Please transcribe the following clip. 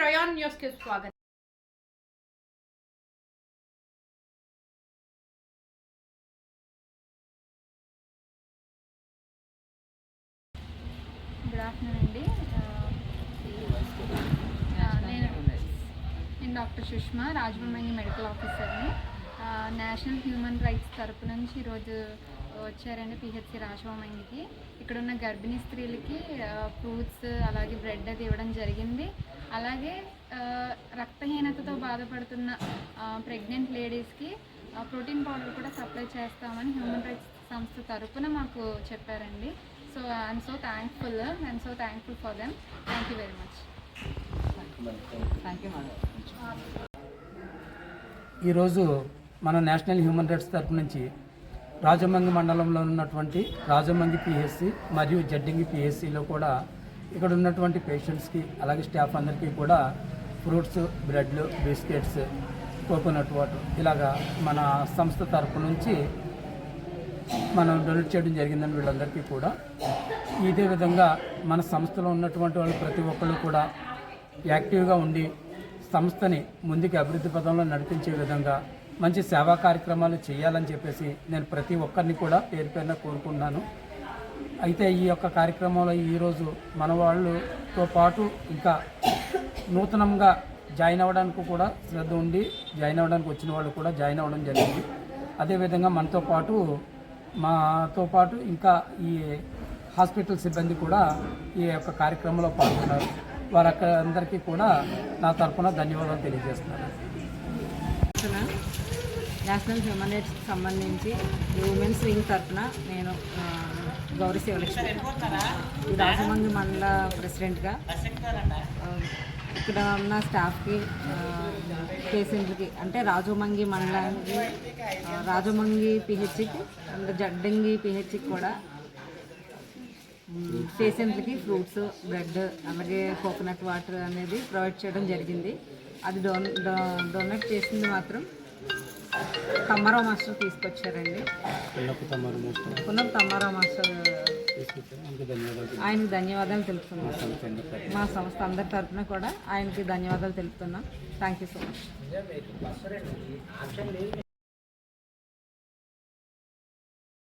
Prayan news కి స్వాగతం. Good afternoon అండి. నేను డాక్టర్ సుష్మా, రాజమండ్రి మెడికల్ ఆఫీసర్ని. నేషనల్ హ్యూమన్ రైట్స్ తరపు నుంచి ఈరోజు వచ్చారండి పిహెచ్సి రాజమండ్రికి. ఇక్కడ ఉన్న గర్భిణీ స్త్రీలకి ఫ్రూట్స్ అలాగే బ్రెడ్ అది ఇవ్వడం జరిగింది. అలాగే రక్తహీనతతో బాధపడుతున్న ప్రెగ్నెంట్ లేడీస్కి ప్రోటీన్ పౌడర్ కూడా సప్లై చేస్తామని హ్యూమన్ రైట్స్ సంస్థ తరపున మాకు చెప్పారండి. So I'm so thankful for them. Thank you very much. Thank you, madam. ఈరోజు మన నేషనల్ హ్యూమన్ రైట్స్ తరపు నుంచి రాజమండ్రి మండలంలో ఉన్నటువంటి రాజమండ్రి పిహెచ్సి మరియు జడ్డింగి పిహెచ్సిలో కూడా ఇక్కడ ఉన్నటువంటి పేషెంట్స్కి అలాగే స్టాఫ్ అందరికీ కూడా ఫ్రూట్స్, బ్రెడ్లు, బిస్కెట్స్, కోకోనట్ వాటర్ ఇలాగా మన సంస్థ తరపు నుంచి మనం డొనేట్ చేయడం జరిగిందని వీళ్ళందరికీ కూడా. ఇదే విధంగా మన సంస్థలో ఉన్నటువంటి వాళ్ళు ప్రతి ఒక్కళ్ళు కూడా యాక్టివ్గా ఉండి సంస్థని ముందుకు అభివృద్ధి పదంలో నడిపించే విధంగా మంచి సేవా కార్యక్రమాలు చేయాలని చెప్పేసి నేను ప్రతి ఒక్కరిని కూడా పేరు పేరున కోరుకుంటున్నాను. అయితే ఈ యొక్క కార్యక్రమంలో ఈరోజు మన వాళ్ళతో పాటు ఇంకా నూతనంగా జాయిన్ అవ్వడానికి కూడా శ్రద్ధ ఉండి జాయిన్ అవ్వడానికి వచ్చిన వాళ్ళు కూడా జాయిన్ అవ్వడం జరిగింది. అదేవిధంగా మాతో పాటు ఇంకా ఈ హాస్పిటల్ సిబ్బంది కూడా ఈ యొక్క కార్యక్రమంలో పాల్గొన్నారు. వారందరికీ కూడా నా తరఫున ధన్యవాదాలు తెలియజేస్తున్నాను. నేషనల్ హ్యూమన్ రైట్స్కి సంబంధించి ఉమెన్స్ వింగ్ తరఫున నేను గౌరీ శివలక్ష్మి రాజమండ్రి మండల ప్రెసిడెంట్గా ఇక్కడ ఉన్న స్టాఫ్కి, పేషెంట్లకి అంటే రాజమండ్రి మండలానికి, రాజమండ్రి పిహెచ్సికి అండ్ జడ్డంగి పిహెచ్సికి కూడా పేషెంట్లకి ఫ్రూట్స్, బ్రెడ్ అలాగే కోకోనట్ వాటర్ అనేది ప్రొవైడ్ చేయడం జరిగింది. అది డొనేట్ చేసింది మాత్రం తమ్మారావు మాస్టర్ తీసుకొచ్చారండి. పునః తమ్మారావు మాస్టర్ ఆయనకి ధన్యవాదాలు తెలుపుతున్నాం. మా సంస్థ అందరి తరఫున కూడా ఆయనకి ధన్యవాదాలు తెలుపుతున్నాం. Thank you so much.